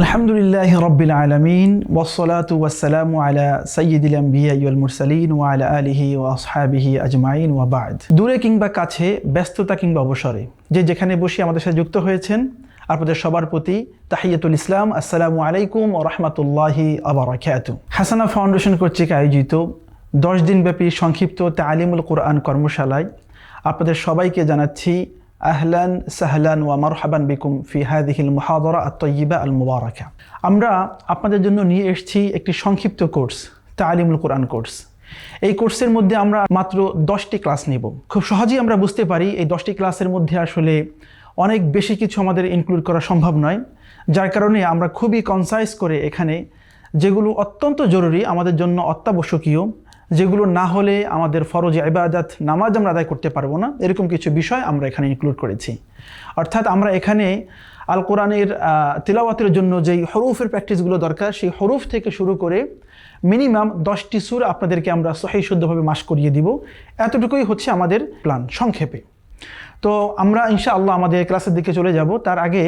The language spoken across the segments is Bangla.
আলহামদুলিল্লাহি রাব্বিল আলামিন ওয়াসসালাতু ওয়াসসালামু আলা সাইয়্যিদিল আমবিয়া ওয়াল মুরসালিন ওয়া আলা আলিহি ওয়া আসহাবিহি আজমাইন ওয়া বা'দ। দূরে কিংবা কাছে, ব্যস্ততা কিংবা অবসরে যে যেখানে বসে আমাদের সাথে যুক্ত হয়েছেন, আপনাদের সবার প্রতি তাহিয়াতুল ইসলাম, আসসালামু আলাইকুম ওয়া রাহমাতুল্লাহি ওয়া বারাকাতুহু। হাসানা ফাউন্ডেশন কর্তৃক আয়োজিত 10 দিনব্যাপী সংক্ষিপ্ত তালিমুল কোরআন কর্মশালায় আপনাদের সবাইকে জানাচ্ছি আহলান সাহলান ওয়া মারহাবান বিকুম ফি হাযিহিল মুহাদারা আত-তাইয়্যিবা আল-মুবারাকা। আমরা আপনাদের জন্য নিয়ে এসেছি একটি সংক্ষিপ্ত কোর্স, তালিমুল কোরআন কোর্স। এই কোর্সের মধ্যে আমরা মাত্র 10টি ক্লাস নেব। খুব সহজেই আমরা বুঝতে পারি এই 10টি ক্লাসের মধ্যে আসলে অনেক বেশি কিছু আমাদের ইনক্লুড করা সম্ভব নয়, যার কারণে আমরা খুবই কনসাইজ করে এখানে যেগুলো অত্যন্ত জরুরি, আমাদের জন্য অত্যাবশ্যকীয়, যেগুলো না হলে আমাদের ফরজ ইবাদত নামাজ আমরা আদায় করতে পারবো না, এরকম কিছু বিষয় আমরা এখানে ইনক্লুড করেছি। অর্থাৎ আমরা এখানে আল কোরআনের তিলাওয়াতের জন্য যেই হরুফের প্র্যাকটিসগুলো দরকার, সেই হরুফ থেকে শুরু করে মিনিমাম 10টি সূরা আপনাদেরকে আমরা সহিহ শুদ্ধভাবে মাশ করিয়ে দিব। এতটুকুই হচ্ছে আমাদের প্ল্যান সংক্ষেপে। তো আমরা ইনশাআল্লাহ আমাদের ক্লাসের দিকে চলে যাব। তার আগে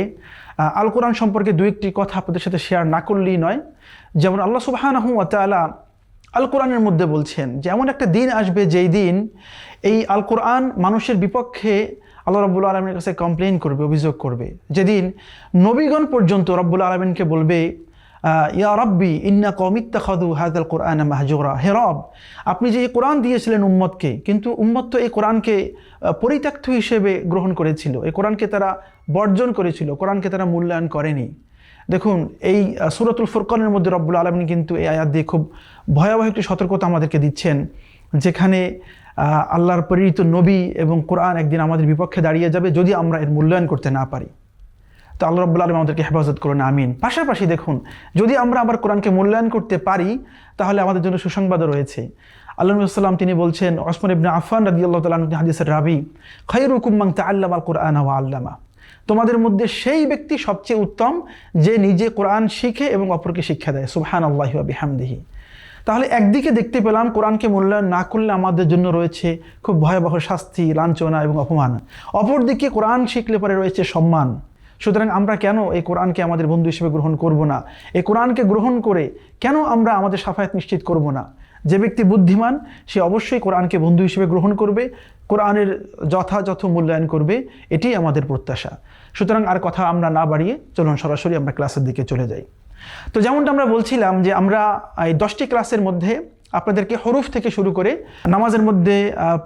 আল কোরআন সম্পর্কে দু একটি কথা আপনাদের সাথে শেয়ার না করলেই নয়। যেমন আল্লাহ সুবহানাহু ওয়া তাআলা আল কোরআনের মধ্যে বলছেন যে এমন একটা দিন আসবে যেই দিন এই আল কোরআন মানুষের বিপক্ষে আল্লাহ রাব্বুল আলামিনের কাছে কমপ্লেইন করবে, অভিযোগ করবে। যেদিন নবীগণ পর্যন্ত রাব্বুল আলামিনকে বলবে ইয়া রাব্বি ইন্না কওমি ইত্তাখাযু হাযাল কুরআনা মাহজুরা, হে রব, আপনি যে এই কোরআন দিয়েছিলেন উম্মতকে, কিন্তু উম্মত তো এই কোরআনকে পরিত্যক্ত হিসেবে গ্রহণ করেছিল, এই কোরআনকে তারা বর্জন করেছিল, কোরআনকে তারা মূল্যায়ন করেনি। দেখুন, এই সূরাতুল ফুরকানের মধ্যে রব্বুল আলামিন কিন্তু এই আয়াত দিয়ে খুব ভয়াবহ একটি সতর্কতা আমাদেরকে দিচ্ছেন, যেখানে আল্লাহর প্রেরিত নবী এবং কোরআন একদিন আমাদের বিপক্ষে দাঁড়িয়ে যাবে যদি আমরা এর মূল্যায়ন করতে না পারি। তো আল্লাহ রাব্বুল আলামিন আমাদেরকে হেফাজত করুন, আমিন। পাশাপাশি দেখুন, যদি আমরা আবার কোরআনকে মূল্যায়ন করতে পারি তাহলে আমাদের জন্য সুসংবাদও রয়েছে। আল্লাহ নবী সাল্লাল্লাহু আলাইহি ওয়াসাল্লাম তিনি বলছেন, ওসমান ইবনে আফফান রাদিয়াল্লাহু তাআলা আনহু হাদিসের রাবী, খায়রুকুম মান তাআল্লামাল কুরআনা ওয়া আল্লামা, তোমাদের মধ্যে সেই ব্যক্তি সবচেয়ে উত্তম যে নিজে কোরআন শিখে এবং অপরকে শিক্ষা দেয়। সুবহানাল্লাহি ওয়া বিহামদিহি। তাহলে একদিকে দেখতে পেলাম কোরআনকে মূল্যায়ন না করলে আমাদের জন্য রয়েছে খুব ভয়াবহ শাস্তি, লাঞ্ছনা এবং অপমান। অপরদিকে কোরআন শিখলে পরে রয়েছে সম্মান। সুতরাং আমরা কেন এই কোরআনকে আমাদের বন্ধু হিসেবে গ্রহণ করব না? এই কোরআনকে গ্রহণ করে কেন আমরা আমাদের সাফায়াত নিশ্চিত করব না? যে ব্যক্তি বুদ্ধিমান সে অবশ্যই কোরআনকে বন্ধু হিসেবে গ্রহণ করবে, কোরআনের যথাযথ মূল্যায়ন করবে, এটাই আমাদের প্রত্যাশা। সুতরাং আর কথা আমরা না বাড়িয়ে চলুন সরাসরি আমরা ক্লাসের দিকে চলে যাই। তো যেমনটা আমরা বলছিলাম যে আমরা এই 10টি ক্লাসের মধ্যে আপনাদেরকে হরুফ থেকে শুরু করে নামাজের মধ্যে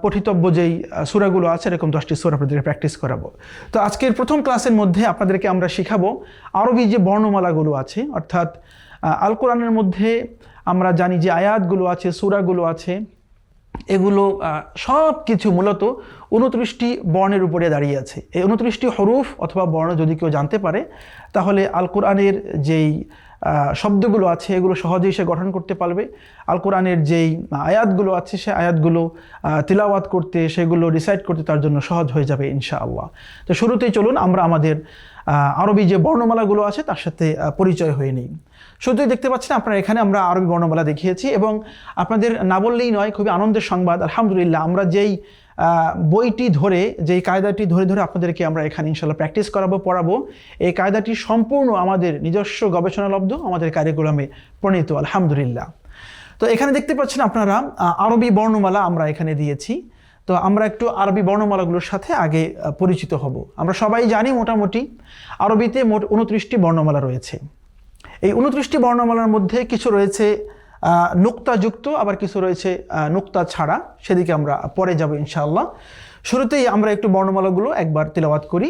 পঠিতব্য যেই সূরাগুলো আছে এরকম 10টি সূরা আপনাদেরকে প্র্যাকটিস করাবো। তো আজকের প্রথম ক্লাসের মধ্যে আপনাদেরকে আমরা শেখাবো আরবি যে বর্ণমালাগুলো আছে, অর্থাৎ আল কোরআনের মধ্যে আমরা জানি যে আয়াতগুলো আছে, সূরাগুলো আছে, এগুলো সব কিছু মূলত 29টি বর্ণের উপরে দাঁড়িয়ে আছে। এই 29টি হরুফ অথবা বর্ণ যদি কেউ জানতে পারে তাহলে আল কোরআনের যেই শব্দগুলো আছে এগুলো সহজেই সে গঠন করতে পারবে। আল কোরআনের যেই আয়াতগুলো আছে সে আয়াতগুলো তিলাওয়াত করতে, সেগুলো রিসাইট করতে তার জন্য সহজ হয়ে যাবে ইনশাআল্লাহ। তো শুরুতেই চলুন আমরা আমাদের আরবি যে বর্ণমালাগুলো আছে তার সাথে পরিচয় হয়ে নিই। শুধুই দেখতে পাচ্ছেন আপনারা এখানে আমরা আরবি বর্ণমালা দেখিয়েছি, এবং আপনাদের না বললেই নয়, খুবই আনন্দের সংবাদ, আলহামদুলিল্লাহ আমরা যেই বইটি ধরে, যেই কায়দাটি ধরে ধরে আপনাদেরকে আমরা এখানে ইনশাআল্লাহ প্র্যাকটিস করাবো, পড়াবো, এই কায়দাটি সম্পূর্ণ আমাদের নিজস্ব গবেষণালব্ধ, আমাদের কারিকুলামে প্রণীত, আলহামদুলিল্লাহ। তো এখানে দেখতে পাচ্ছেন আপনারা আরবি বর্ণমালা আমরা এখানে দিয়েছি। তো আমরা একটু আরবি বর্ণমালাগুলোর সাথে আগে পরিচিত হব। আমরা সবাই জানি মোটামুটি আরবিতে মোট 29টি বর্ণমালা রয়েছে। এই 29টি বর্ণমালার মধ্যে কিছু রয়েছে নুক্তাযুক্ত, আবার কিছু রয়েছে নুক্তা ছাড়া, সেদিকে আমরা পরে যাব ইনশাআল্লাহ। শুরুতেই আমরা একটু বর্ণমালাগুলো একবার তিলাওয়াত করি।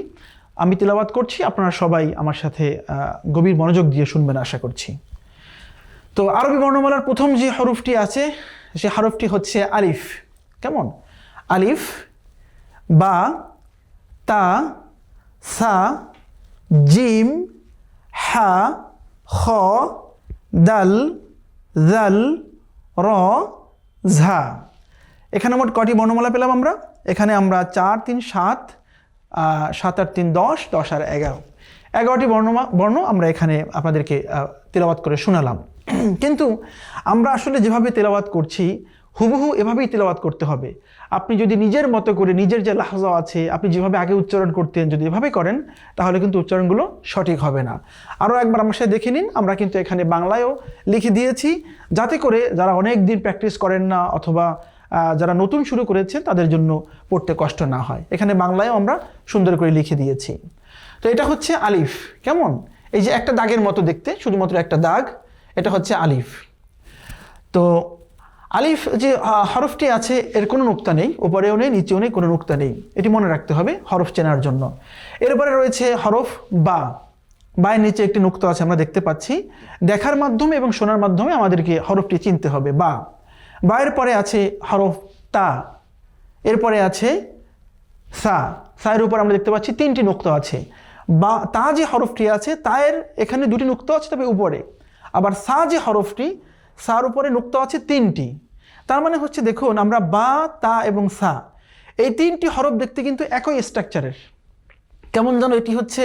আমি তিলাওয়াত করছি, আপনারা সবাই আমার সাথে গভীর মনোযোগ দিয়ে শুনবেন আশা করছি। তো আরবি বর্ণমালার প্রথম যে হরফটি আছে সে হরফটি হচ্ছে আলিফ। কেমন? আলিফ, বা, তা, সা, জিম, হা, খ, দাল, জাল, র, ঝা। এখানে মোট কটি বর্ণমালা পেলাম আমরা? এখানে আমরা 4, 3, 7, 7 আর 3 10, 10 আর 11, 11টি বর্ণ আমরা এখানে আপনাদেরকে তেলাওয়াত করে শোনালাম। কিন্তু আমরা আসলে যেভাবে তেলাওয়াত করছি হুবহু এভাবেই তেলাওয়াত করতে হবে। আপনি যদি নিজের মতো করে নিজের যে লাহজা আছে আপনি যেভাবে আগে উচ্চারণ করতেন যদি এভাবে করেন তাহলে কিন্তু উচ্চারণগুলো সঠিক হবে না। আরও একবার আমার সাথে দেখে নিন, আমরা কিন্তু এখানে বাংলায়ও লিখে দিয়েছি যাতে করে যারা অনেক দিন প্র্যাকটিস করেন না অথবা যারা নতুন শুরু করেছেন তাদের জন্য পড়তে কষ্ট না হয়। এখানে বাংলায়ও আমরা সুন্দর করে লিখে দিয়েছি। তো এটা হচ্ছে আলিফ। কেমন? এই যে একটা দাগের মতো দেখতে, শুধুমাত্র একটা দাগ, এটা হচ্ছে আলিফ। তো আলিফ যে হরফটি আছে এর কোনো নুক্তা নেই, উপরেও নেই নিচেও নেই, কোনো নুক্তা নেই, এটি মনে রাখতে হবে হরফ চেনার জন্য। এরপরে রয়েছে হরফ বা। বায়ের নিচে একটি নুক্তা আছে আমরা দেখতে পাচ্ছি, দেখার মাধ্যমে এবং শোনার মাধ্যমে আমাদেরকে হরফটি চিনতে হবে। বা, বায়ের পরে আছে হরফ তা, এরপরে আছে সা। সায়ের উপর আমরা দেখতে পাচ্ছি 3টি নুক্তা আছে। বা তা যে হরফটি আছে তায়ের এখানে 2টি নুক্তা আছে তবে উপরে, আবার সা যে হরফটি সার উপরে নুক্তা আছে 3টি। তার মানে হচ্ছে দেখুন আমরা বা, তা এবং সা এই 3টি হরফ দেখতে কিন্তু একই স্ট্রাকচারের। কেমন যেন এটি হচ্ছে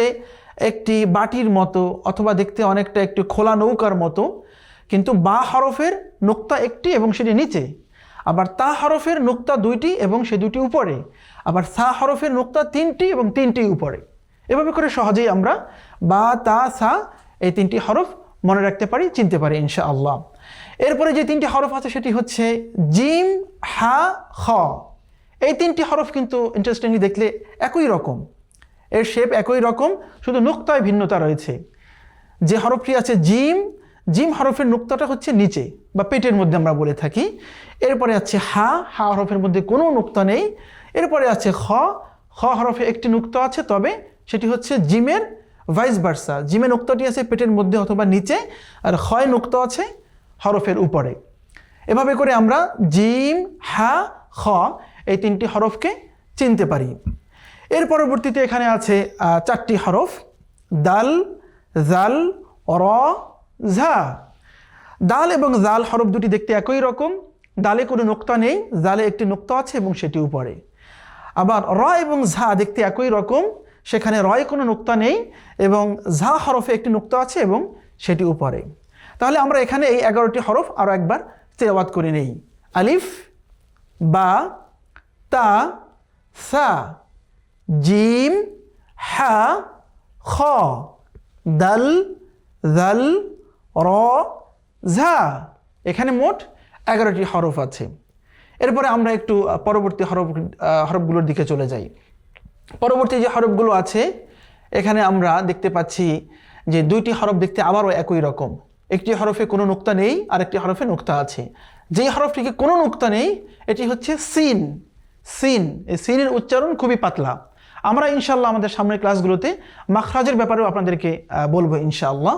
একটি বাটির মতো অথবা দেখতে অনেকটা একটি খোলা নৌকার মতো, কিন্তু বা হরফের নুক্তা একটি এবং সেটি নিচে, আবার তা হরফের নুক্তা 2টি এবং সে 2টি উপরে, আবার সা হরফের নুক্তা 3টি এবং 3টি উপরে। এভাবে করে সহজেই আমরা বা, তা, সা এই 3টি হরফ মনে রাখতে পারি, চিনতে পারি ইনশাআল্লাহ। এরপরে যে 3টি হরফ আছে সেটি হচ্ছে জিম, হা, খ। এই 3টি হরফ কিন্তু ইন্টারেস্টিংলি দেখলে একই রকম, এর শেপ একই রকম, শুধু নুক্তায় ভিন্নতা রয়েছে। যে হরফটি আছে জিম, জিম হরফের নুক্তাটা হচ্ছে নিচে বা পেটের মধ্যে আমরা বলে থাকি। এরপরে আছে হা, হা হরফের মধ্যে কোনো নুক্তা নেই। এরপরে আছে খ, খ হরফে একটি নুক্তা আছে তবে সেটি হচ্ছে জিমের ভাইস ভার্সা। জিমে নুক্তাটি আছে পেটের মধ্যে অথবা নিচে, আর খয় নুক্তা আছে হরফের উপরে। এভাবে করে আমরা জিম, হা, খ এই 3টি হরফকে চিনতে পারি। এর পরবর্তীতে এখানে আছে 4টি হরফ, দাল, জাল, র, ঝা। দাল এবং জাল হরফ দুটি দেখতে একই রকম, দালে কোনো নুক্তা নেই, জালে একটি নুক্তা আছে এবং সেটি উপরে। আবার র এবং ঝা দেখতে একই রকম, সেখানে রয় কোনো নুক্তা নেই এবং ঝা হরফে একটি নুক্তা আছে এবং সেটি উপরে। তাহলে আমরা এখানে এই 11টি হরফ আরও একবার তেলাওয়াত করে নেই। আলিফ, বা, তা, সা, জিম, হা, খ, দাল, জাল, র, ঝা। এখানে মোট 11টি হরফ আছে। এরপরে আমরা একটু পরবর্তী হরফগুলোর দিকে চলে যাই। পরবর্তী যে হরফগুলো আছে এখানে আমরা দেখতে পাচ্ছি যে 2টি হরফ দেখতে আবারও একই রকম। একটি হরফে কোনো নুক্তা নেই, আরেকটি হরফে নুক্তা আছে। যেই হরফটিকে কোনো নুক্তা নেই এটি হচ্ছে সিন। সিন, এই সিনের উচ্চারণ খুবই পাতলা। আমরা ইনশাআল্লাহ আমাদের সামনের ক্লাসগুলোতে মাখরাজের ব্যাপারেও আপনাদেরকে বলবো ইনশাআল্লাহ।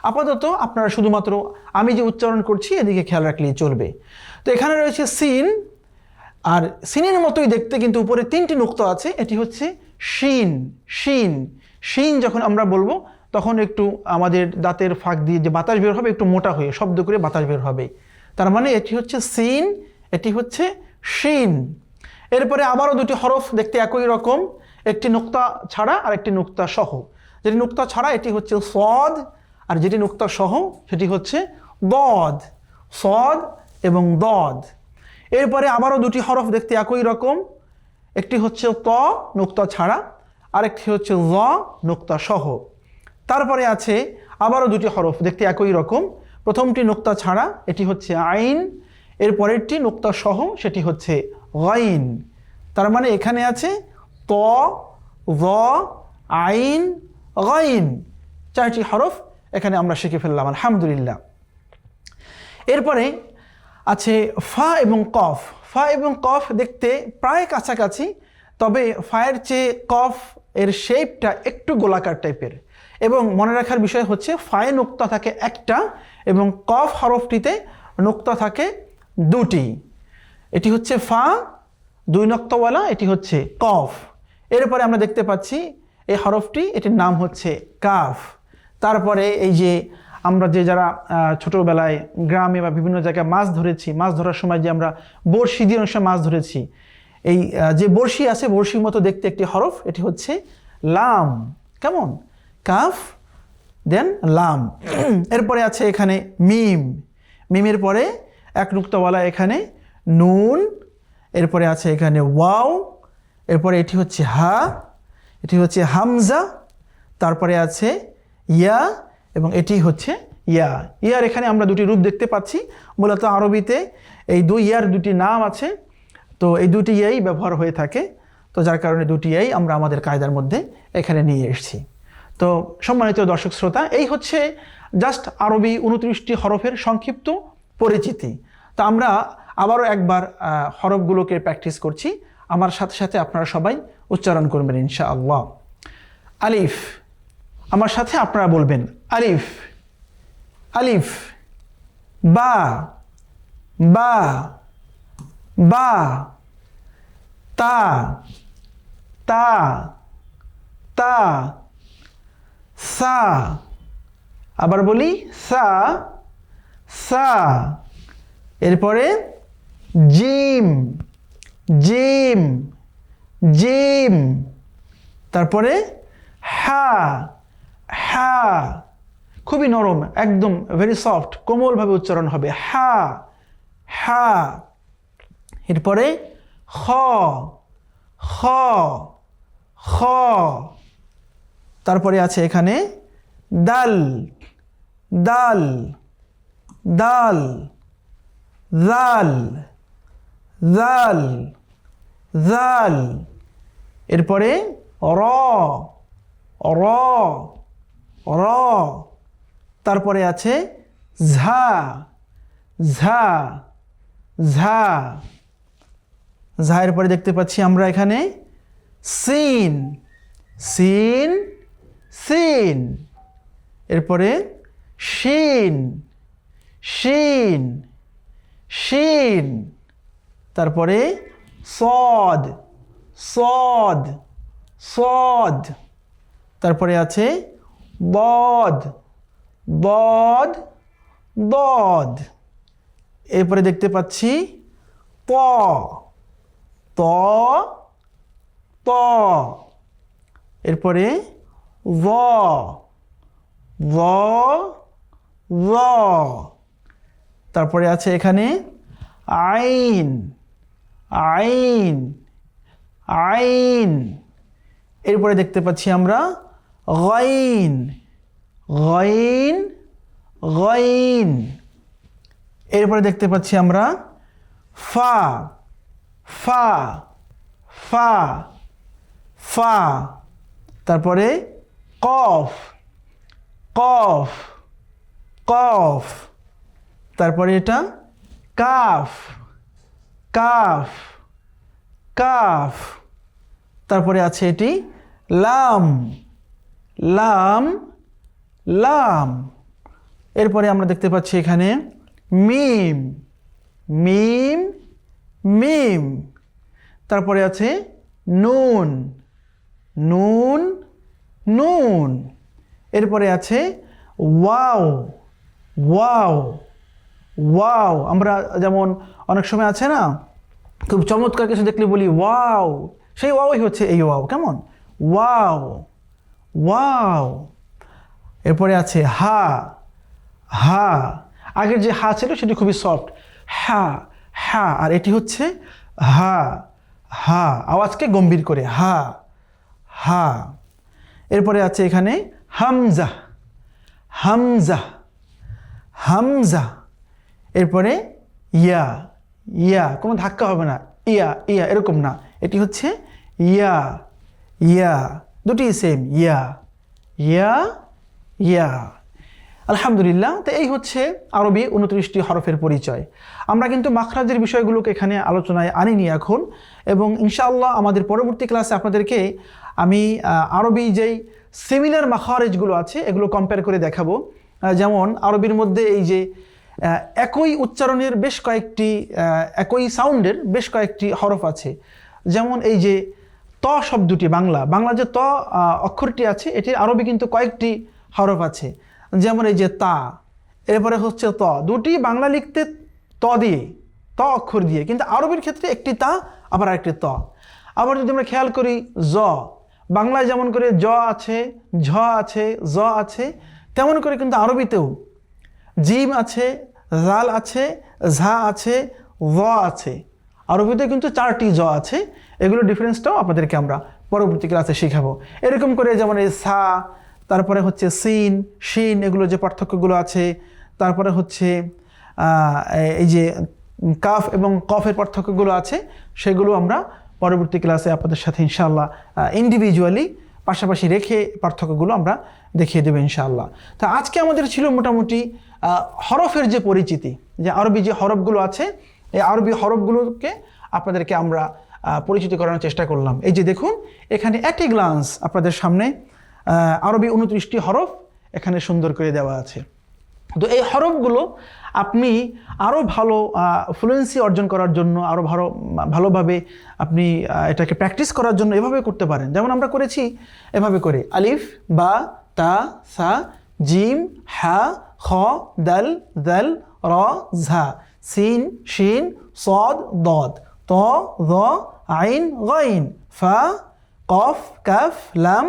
আপাতত আপনারা শুধুমাত্র আমি যে উচ্চারণ করছি এদিকে খেয়াল রাখলেই চলবে। তো এখানে রয়েছে সিন, আর সিনের মতোই দেখতে কিন্তু উপরে 3টি নুক্তা আছে, এটি হচ্ছে শিন। শিন, শিন যখন আমরা বলবো তখন একটু আমাদের দাঁতের ফাঁক দিয়ে যে বাতাস বের হবে একটু মোটা হয়ে শব্দ করে বাতাস বের হবে, তার মানে এটি হচ্ছে সিন, এটি হচ্ছে শিন। এরপরে আবারও 2টি হরফ দেখতে একই রকম, একটি নুক্তা ছাড়া আর একটি নুক্তা সহ। যেটি নুক্তা ছাড়া এটি হচ্ছে সদ, আর যেটি নুক্তা সহ সেটি হচ্ছে দদ। সদ এবং দদ। এরপরে আবারও 2টি হরফ দেখতে একই রকম, একটি হচ্ছে ত নুক্তা ছাড়া, আরেকটি হচ্ছে জ নুক্তা সহ। তারপরে আছে আবারও 2টি হরফ দেখতে একই রকম, প্রথমটি নুক্তা ছাড়া এটি হচ্ছে আইন, এর পরেরটি নুক্তা সহ সেটি হচ্ছে গাইন। তার মানে এখানে আছে ত, জ, আইন, গাইন, 4টি হরফ এখানে আমরা শিখে ফেললাম আলহামদুলিল্লাহ। এরপরে আছে ফা এবং কফ। ফা এবং কফ দেখতে প্রায় কাছাকাছি, তবে ফায়ের চেয়ে কফ এর শেপটা একটু গোলাকার টাইপের, এবং মনে রাখার বিষয় হচ্ছে ফায়ে নুক্তা থাকে একটা এবং কফ হরফটিতে নুক্তা থাকে 2টি। এটি হচ্ছে ফা 2 নক্তাওয়ালা, এটি হচ্ছে কফ। এরপরে আমরা দেখতে পাচ্ছি এই হরফটি, এটির নাম হচ্ছে কাফ। তারপরে এই যে আমরা যে যারা ছোটোবেলায় গ্রামে বা বিভিন্ন জায়গায় মাছ ধরেছি, মাছ ধরার সময় যে আমরা বড়শি দিয়ে অনেক মাছ ধরেছি, এই যে বড়শি আছে বড়শির মতো দেখতে একটি হরফ, এটি হচ্ছে লাম। কেমন? কাফ দেন লাম। এরপরে আছে এখানে মিম। মিমের পরে 1 নুক্তাওয়ালা এখানে নুন, এরপরে আছে এখানে ওয়াও, এরপরে এটি হচ্ছে হা, এটি হচ্ছে হামজা, তারপরে আছে ইয়া এবং এটি হচ্ছে ইয়া। ইয়ার এখানে আমরা দুটি রূপ দেখতে পাচ্ছি। মূলত আরবিতে এই দুই ইয়ার দুটি নাম আছে, তো এই দুটি ইয়াই ব্যবহার হয়ে থাকে, তো যার কারণে দুটি ইয়াই আমরা আমাদের কায়দার মধ্যে এখানে নিয়ে এসেছি। তো সম্মানিত দর্শক শ্রোতা, এই হচ্ছে জাস্ট আরবি 29টি হরফের সংক্ষিপ্ত পরিচিতি। তো আমরা আবারও একবার হরফগুলোকে প্র্যাকটিস করছি, আমার সাথে সাথে আপনারা সবাই উচ্চারণ করবেন ইনশাআল্লাহ। আলিফ, আমার সাথে আপনারা বলবেন আলিফ, আলিফ। বা, বা, বা। তা, তা, তা। সা, আবার বলি সা, সা। এরপরে জিম, জিম, জিম। তারপরে হা, হা। খুবই নরম, একদম ভেরি সফট, কোমলভাবে উচ্চারণ হবে হা, হা। এরপরে খ, খ, খ। তারপরে আছে এখানে দাল, দাল, দাল, দাল, দাল, দাল। এরপরে র, র, র। তারপরে আছে ঝা, ঝা, ঝা। ঝায়ের পরে দেখতে পাচ্ছি আমরা এখানে সিন, সিন, সিন। এরপরে শিন, শিন, শিন। তারপরে সদ, সদ, সদ। তারপরে আছে বদ, বদ, বদ। এরপরে দেখতে পাচ্ছি ত, ত, ত। এরপরে ভ, ভ, ভ। তারপরে আছে এখানে আইন, আইন, আইন। এরপরে দেখতে পাচ্ছি আমরা গাইন, গাইন, গাইন। এরপরে দেখতে পাচ্ছি আমরা ফা, ফা, ফা, ফা। তারপরে কফ, কফ, কফ। তারপরে এটা কাফ, কাফ, কাফ। তারপরে আছে এটি লাম, লাম, লাম। এরপরে আমরা দেখতে পাচ্ছি এখানে মিম, মিম, মিম। তারপরে আছে নুন, নুন, নুন। এরপরে আছে ওয়াও, ওয়াও, ওয়াও। আমরা যেমন অনেক সময় আছে না, খুব চমৎকার কিছু দেখলে বলি ওয়াও, সেই ওয়াওই হচ্ছে এই ওয়াও। কেমন? Wow, wow. এরপরে আছে হা, হা। আগের যে হা ছিল সেটি খুবই সফট, হা, হা। আর এটি হচ্ছে হা, হা, আওয়াজকে গম্ভীর করে হা, হা। এরপরে আছে এখানে হামজা, হামজা, হামজা। এরপরে ইয়া, ইয়া। কোনো ধাক্কা হবে না, ইয়া, ইয়া এরকম না, এটি হচ্ছে ইয়া, ইয়া। দুটি সেম, ইয়া, ইয়া, ইয়া। আলহামদুলিল্লাহ। তো এই হচ্ছে আরবি 29টি হরফের পরিচয়। আমরা কিন্তু মাখরাজের বিষয়গুলোকে এখানে আলোচনায় আনিনি এখন, এবং ইনশাআল্লাহ আমাদের পরবর্তী ক্লাসে আপনাদেরকে আমি আরবি যেই সিমিলার মাখারেজগুলো আছে এগুলো কম্পেয়ার করে দেখাবো। যেমন আরবির মধ্যে এই যে একই উচ্চারণের বেশ কয়েকটি, একই সাউন্ডের বেশ কয়েকটি হরফ আছে। যেমন এই যে ত শব্দটি, বাংলা, বাংলা যে ত অক্ষরটি আছে এটির আরবি কিন্তু কয়েকটি হরফ আছে। যেমন এই যে তা, এরপরে হচ্ছে ত, দুটি বাংলা লিখতে ত দিয়ে, ত অক্ষর দিয়ে, কিন্তু আরবির ক্ষেত্রে একটি তা আবার আরেকটি ত। আবার যদি আমরা খেয়াল করি জ, বাংলায় যেমন করে জ আছে, ঝ আছে, জ আছে, তেমন করে কিন্তু আরবিতেও জিম আছে, জাল আছে, ঝা আছে, জ আছে, আরবিতে কিন্তু 4টি জ আছে। এগুলো ডিফারেন্সটাও আপনাদেরকে আমরা পরবর্তী ক্লাসে শেখাবো। এরকম করে যেমন এই সা, তারপরে হচ্ছে সিন, শিন, এগুলো যে পার্থক্যগুলো আছে, তারপরে হচ্ছে এই যে কাফ এবং কফের পার্থক্যগুলো আছে, সেগুলো আমরা পরবর্তী ক্লাসে আপনাদের সাথে ইনশাআল্লাহ ইন্ডিভিজুয়ালি পাশাপাশি রেখে পার্থক্যগুলো আমরা দেখিয়ে দেবো ইনশাআল্লাহ। তা আজকে আমাদের ছিল মোটামুটি হরফের যে পরিচিতি, যে আরবি যে হরফগুলো আছে, এই আরবি হরফগুলোকে আপনাদেরকে আমরা পরিচিত করানোর চেষ্টা করলাম। এই যে দেখুন, এখানে অ্যাট এ গ্লান্স আপনাদের সামনে আরবি 29টি হরফ এখানে সুন্দর করে দেওয়া আছে। তো এই হরফগুলো আপনি আরও ভালো ফ্লুয়েন্সি অর্জন করার জন্য, আরও ভালোভাবে আপনি এটাকে প্র্যাকটিস করার জন্য এভাবে করতে পারেন। যেমন আমরা করেছি এভাবে করে, আলিফ, বা, তা, সা, জিম, হা, খ, দাল, দাল, র, ঝা, সিন, শিন, সদ, দদ, ত, য, আইন, গাইন, ফা, কফ, কাফ, লাম,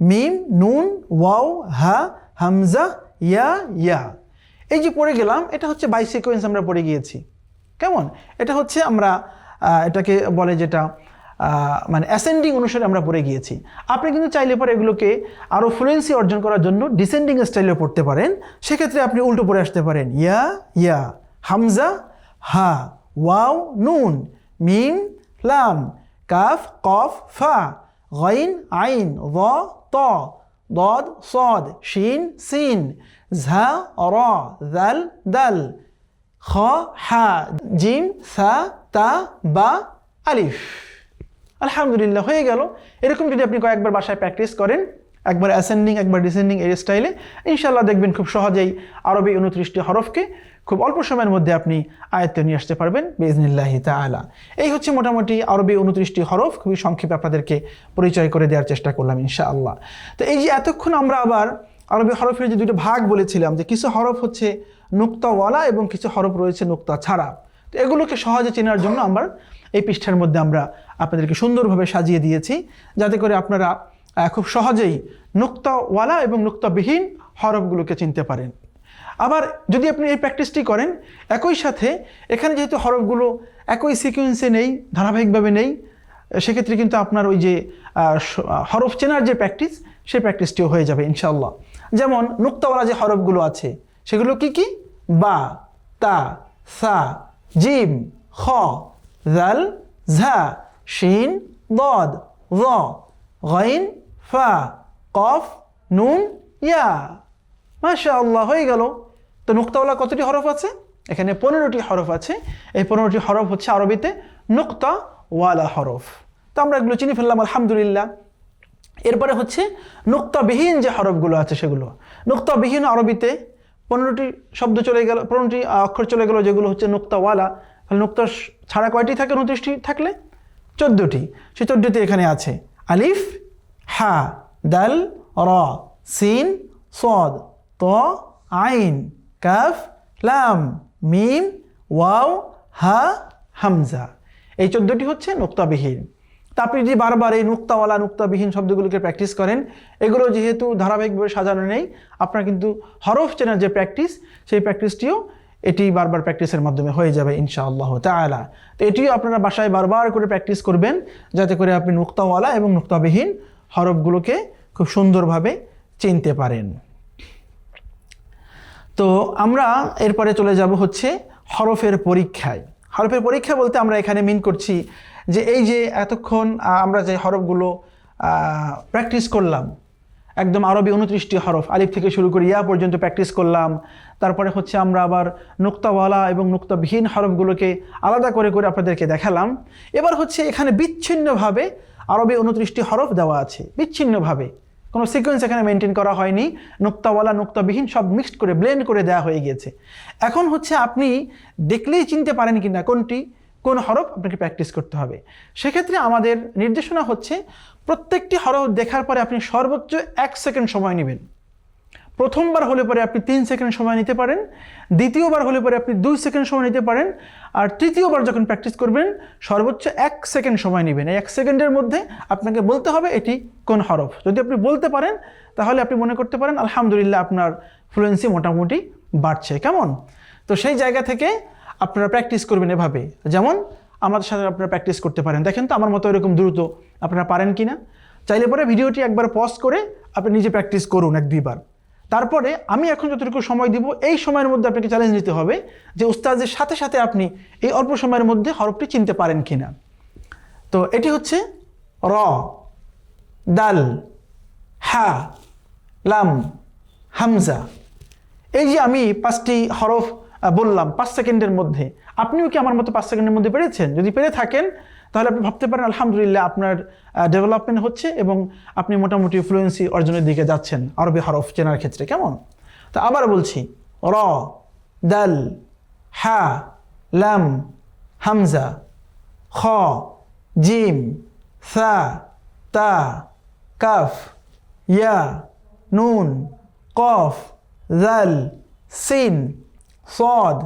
মিম, নুন, ওয়াও, হা, হামজা, ইয়া, ইয়া। এই যে পড়ে গেলাম, এটা হচ্ছে বাই সিকোয়েন্স আমরা পড়ে গিয়েছি। কেমন? এটা হচ্ছে আমরা এটাকে বলে যেটা মানে অ্যাসেন্ডিং অনুসারে আমরা পড়ে গিয়েছি। আপনি কিন্তু চাইলে পরে এগুলোকে আরও ফ্লুয়েন্সি অর্জন করার জন্য ডিসেন্ডিং স্টাইলে পড়তে পারেন। সেক্ষেত্রে আপনি উল্টো পড়ে আসতে পারেন, ইয়া, ইয়া, হামজা, হা, ওয়াও, নুন, মিম, লাম, কাফ, কফ, ফা, গাইন, আইন, য, ত, দদ, সদ, শিন, সিন, ঝা, র, দাল, দাল, খ, হা, জিম, সা, তা, বা, আলিফ। আলহামদুলিল্লাহ, হয়ে গেল। এরকম যদি আপনি কয়েকবার বাসায় প্র্যাকটিস করেন, একবার অ্যাসেন্ডিং একবার ডিসেন্ডিং এর স্টাইলে, ইনশাআল্লাহ দেখবেন খুব সহজেই আরবি 29টি হরফকে খুব অল্প সময়ের মধ্যে আপনি আয়ত্তে নিয়ে আসতে পারবেন বিইজনিল্লাহি তাআলা। এই হচ্ছে মোটামুটি আরবি 29টি হরফ, খুবই সংক্ষেপে আপনাদেরকে পরিচয় করে দেওয়ার চেষ্টা করলাম ইনশাআল্লাহ। তো এই যে এতক্ষণ আমরা আবার আরবি হরফের যে দুটো ভাগ বলেছিলাম, যে কিছু হরফ হচ্ছে নুক্তাওয়ালা এবং কিছু হরফ রয়েছে নুক্তা ছাড়া। তো এগুলোকে সহজে চেনার জন্য আমরা এই পৃষ্ঠার মধ্যে আমরা আপনাদেরকে সুন্দরভাবে সাজিয়ে দিয়েছি, যাতে করে আপনারা খুব সহজেই নুক্তাওয়ালা এবং নুক্তাবিহীন হরফগুলোকে চিনতে পারেন। আবার যদি আপনি এই প্র্যাকটিসটি করেন, একই সাথে এখানে যেহেতু হরফগুলো একই সিকোয়েন্সে নেই, ধারাবাহিকভাবে নেই, সেক্ষেত্রে কিন্তু আপনার ওই যে হরফ চেনার যে প্র্যাকটিস, সেই প্র্যাকটিসটিও হয়ে যাবে ইনশাআল্লাহ। যেমন নুক্তাওয়ালা যে হরফগুলো আছে সেগুলো কি কি? বা, তা, সা, জিম, খ, জাল, ঝা, শিন, দদ, য, গাইন, ফা, কফ, নুন, ইয়া। মাশাআল্লাহ, হয়ে গেল। তো নুক্তাওয়ালা কতটি হরফ আছে? এখানে 15টি হরফ আছে। এই 15টি হরফ হচ্ছে আরবিতে নুক্তাওয়ালা হরফ। তো আমরা এগুলো চিনি ফেললাম আলহামদুলিল্লাহ। এরপরে হচ্ছে নুক্তাবিহীন যে হরফগুলো আছে সেগুলো। নুক্তাবিহীন আরবিতে 15টি শব্দ চলে গেল, 15টি অক্ষর চলে গেল, যেগুলো হচ্ছে নুক্তাওয়ালা। তাহলে নুক্তা ছাড়া কয়টি থাকে? 29টি থাকলে 14টি। সেই 14টি এখানে আছে, আলিফ, হা, দাল, র, সিন, সদ, ত, আইন, কাফ, লাম, মিম, ওয়াও, হা, হামজা। এই 14টি হচ্ছে নুক্তাবিহীন। তা আপনি যদি বারবার এই নুক্তাওয়ালা নুক্তাবিহীন শব্দগুলোকে প্র্যাকটিস করেন, এগুলো যেহেতু ধারাবাহিকভাবে সাজানো নেই, আপনার কিন্তু হরফ চেনার যে প্র্যাকটিস, সেই প্র্যাকটিসটিও এটি বারবার প্র্যাকটিসের মাধ্যমে হয়ে যাবে ইনশাআল্লাহ তাআলা। তো এটিও আপনারা বাসায় বারবার করে প্র্যাকটিস করবেন, যাতে করে আপনি নুক্তাওয়ালা এবং নুক্তাবিহীন হরফগুলোকে খুব সুন্দরভাবে চিনতে পারেন। তো আমরা এরপরে চলে যাব হচ্ছে হরফের পরীক্ষায়। হরফের পরীক্ষা বলতে আমরা এখানে মিন করছি যে এই যে এতক্ষণ আমরা যে হরফগুলো প্র্যাকটিস করলাম, একদম আরবি 29টি হরফ, আলিফ থেকে শুরু করে ইয়া পর্যন্ত প্র্যাকটিস করলাম। তারপরে হচ্ছে আমরা আবার নুক্তাওয়ালা এবং নুক্তাবিহীন হরফগুলোকে আলাদা করে করে আপনাদেরকে দেখালাম। এবার হচ্ছে এখানে বিচ্ছিন্নভাবে আরবি 29টি হরফ দেওয়া আছে, বিচ্ছিন্নভাবে, কোনো সিকোয়েন্স এখানে মেনটেন করা হয়নি। নুক্তাওয়ালা নুক্তাবিহীন সব মিক্সড করে ব্লেন্ড করে দেওয়া হয়ে গিয়েছে। এখন হচ্ছে আপনি দেখলেই চিনতে পারেন কিনা কোনটি কোন হরফ আপনাকে প্র্যাকটিস করতে হবে। সেক্ষেত্রে আমাদের নির্দেশনা হচ্ছে প্রত্যেকটি হরফ দেখার পরে আপনি সর্বোচ্চ 1 সেকেন্ড সময় নেবেন। প্রথমবার হলে পরে আপনি 3 সেকেন্ড সময় নিতে পারেন, দ্বিতীয়বার হলে পরে আপনি 2 সেকেন্ড সময় নিতে পারেন, আর তৃতীয়বার যখন প্র্যাকটিস করবেন সর্বোচ্চ 1 সেকেন্ড সময় নেবেন। এই 1 সেকেন্ডের মধ্যে আপনাকে বলতে হবে এটি কোন হরফ। যদি আপনি বলতে পারেন তাহলে আপনি মনে করতে পারেন আলহামদুলিল্লাহ আপনার ফ্লুয়েন্সি মোটামুটি বাড়ছে। কেমন? তো সেই জায়গা থেকে আপনারা প্র্যাকটিস করবেন এভাবে, যেমন আমাদের সাথে আপনারা প্র্যাকটিস করতে পারেন। দেখেন তো আমার মতো এরকম দ্রুত আপনারা পারেন কি না। চাইলে পরে ভিডিওটি একবার পজ করে আপনি নিজে প্র্যাকটিস করুন 1-2 বার। তারপরে আমি এখন যতটুকু সময় দিব এই সময়ের মধ্যে আপনাকে চ্যালেঞ্জ নিতে হবে যে উস্তাদের সাথে সাথে আপনি এই অল্প সময়ের মধ্যে হরফটি চিনতে পারেন কিনা। তো এটি হচ্ছে র, দাল, হা, লাম, হামজা। এই যে আমি 5টি হরফ বললাম 5 সেকেন্ডের মধ্যে, আপনিও কি আমার মতো 5 সেকেন্ডের মধ্যে পেরেছেন? যদি পেরে থাকেন তাহলে আপনি ভাবতে পারেন আলহামদুলিল্লাহ আপনার ডেভেলপমেন্ট হচ্ছে এবং আপনি মোটামুটি ফ্লুয়েন্সি অর্জনের দিকে যাচ্ছেন আরবি হরফ চেনার ক্ষেত্রে। কেমন? তো আবার বলছি, র, দাল, হা, লাম, হামজা, খ, জিম, সা, তা, কাফ, ইয়া, নুন, কফ, জাল, সিন, صاد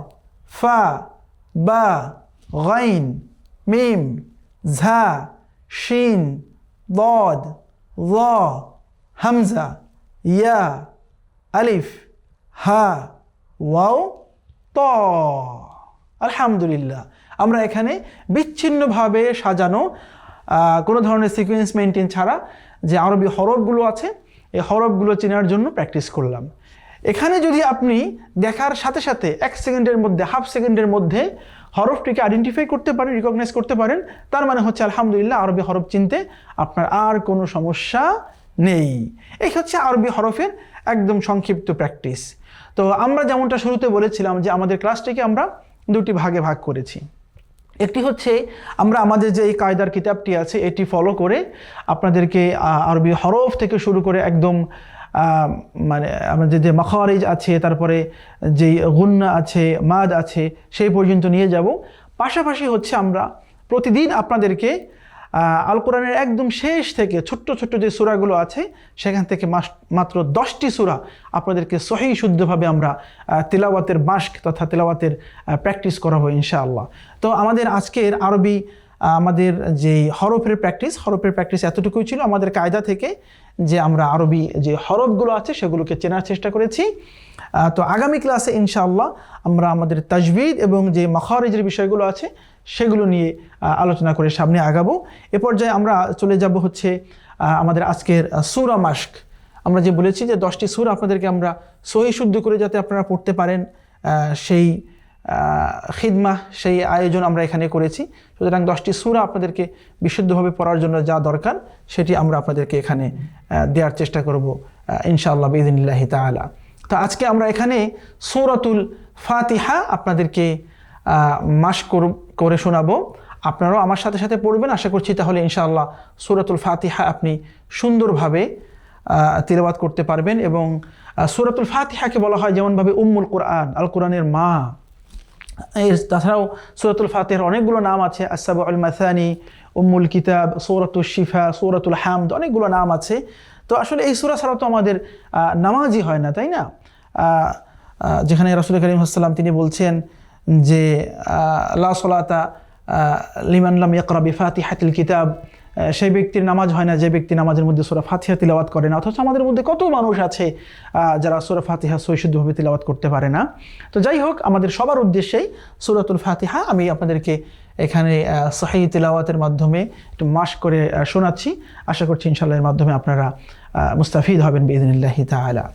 ফা, বা, গাইন, মিম, ঝা, শিন, ضاد, ظ, হামজা, ইয়া, আলিফ, হা, ওয়াও, ত। আলহামদুলিল্লাহ আমরা এখানে বিচ্ছিন্নভাবে সাজানো কোনো ধরনের সিকোয়েন্স মেনটেন ছাড়া যে আরবি হরফগুলো আছে এই হরফগুলো চেনার জন্য প্র্যাকটিস করলাম। এখানে যদি আপনি দেখার সাথে সাথে 1 সেকেন্ডের মধ্যে, হাফ সেকেন্ডের মধ্যে হরফটিকে আইডেন্টিফাই করতে পারেন, রিকগনাইজ করতে পারেন, তার মানে হচ্ছে আলহামদুলিল্লাহ আরবি হরফ চিনতে আপনার আর কোনো সমস্যা নেই। এই হচ্ছে আরবি হরফের একদম সংক্ষিপ্ত প্র্যাকটিস। তো আমরা যেমনটা শুরুতে বলেছিলাম যে আমাদের ক্লাসটিকে আমরা 2টি ভাগে ভাগ করেছি। একটি হচ্ছে আমরা আমাদের যে এই কায়দার কিতাবটি আছে এটি ফলো করে আপনাদেরকে আরবি হরফ থেকে শুরু করে একদম মানে আমাদের যে মাখারিজ আছে, তারপরে যেই গুন্না আছে, মাদ আছে, সেই পর্যন্ত নিয়ে যাব। পাশাপাশি হচ্ছে আমরা প্রতিদিন আপনাদেরকে আল কোরআনের একদম শেষ থেকে ছোট্ট ছোট্ট যে সূরাগুলো আছে সেখান থেকে মাত্র 10টি সূরা আপনাদেরকে সহি শুদ্ধভাবে আমরা তিলাওয়াতের মাস্ক তথা তিলাওয়াতের প্র্যাকটিস করাবো ইনশাআল্লাহ। তো আমাদের আজকের আরবি আমাদের যেই হরফের প্র্যাকটিস এতটুকুই ছিল আমাদের কায়দা থেকে, যে আমরা আরবি যে হরফগুলো আছে সেগুলোকে চেনার চেষ্টা করেছি। তো আগামী ক্লাসে ইনশাআল্লাহ আমরা আমাদের তাজবিদ এবং যে মাখারিজের বিষয়গুলো আছে সেগুলো নিয়ে আলোচনা করে সামনে আগাবো। এ পর্যায়ে আমরা চলে যাব হচ্ছে আমাদের আজকের সূরা মাস্ক। আমরা যে বলেছি যে 10টি সূরা আপনাদেরকে আমরা সহি শুদ্ধ করে যাতে আপনারা পড়তে পারেন সেই খিদমা, সেই আয়োজন আমরা এখানে করেছি। সুতরাং 10টি সূরা আপনাদেরকে বিশুদ্ধভাবে পড়ার জন্য যা দরকার সেটি আমরা আপনাদেরকে এখানে দেওয়ার চেষ্টা করব ইনশাআল্লাহ বিইذনিল্লাহি তাআলা। তো আজকে আমরা এখানে সূরাতুল ফাতিহা আপনাদেরকে মাস্ক করে শোনাবো। আপনারাও আমার সাথে সাথে পড়বেন আশা করছি, তাহলে ইনশাআল্লাহ সূরাতুল ফাতিহা আপনি সুন্দরভাবে তিলাওয়াত করতে পারবেন। এবং সূরাতুল ফাতিহাকে বলা হয় যেমনভাবে উম্মুল কোরআন, আল কোরআনের মা। তাছাড়াও সূরাতুল ফাতিহার অনেকগুলো নাম আছে, আস-সাবউল মাসানি, উম্মুল কিতাব, সূরাতুল শিফা, সূরাতুল হামদ, অনেকগুলো নাম আছে। তো আসলে এই সূরা ছাড়া তো আমাদের নামাজই হয় না, তাই না? যেখানে রাসূল করিম সাল্লাল্লাহু আলাইহি ওয়াসাল্লাম তিনি বলছেন যে লা সলাতা লিমান লাম ইয়াকরা বিফাতিহাতিল কিতাব, সেই ব্যক্তির নামাজ হয় না যে ব্যক্তি নামাজের মধ্যে সূরা ফাতিহা তিলাওয়াত করে না। অথচ আমাদের মধ্যে কত মানুষ আছে যারা সূরা ফাতিহা সহিশুদ্ধভাবে তিলাওয়াত করতে পারে না। তো যাই হোক, আমাদের সবার উদ্দেশ্যেই সূরাতুল ফাতিহা আমি আপনাদেরকে এখানে সহি তিলাওয়াতের মাধ্যমে একটু মাস্ক করে শোনাচ্ছি। আশা করছি ইনশাআল্লাহ এর মাধ্যমে আপনারা মুস্তাফিদ হবেন বিইذনিল্লাহি তাআলা।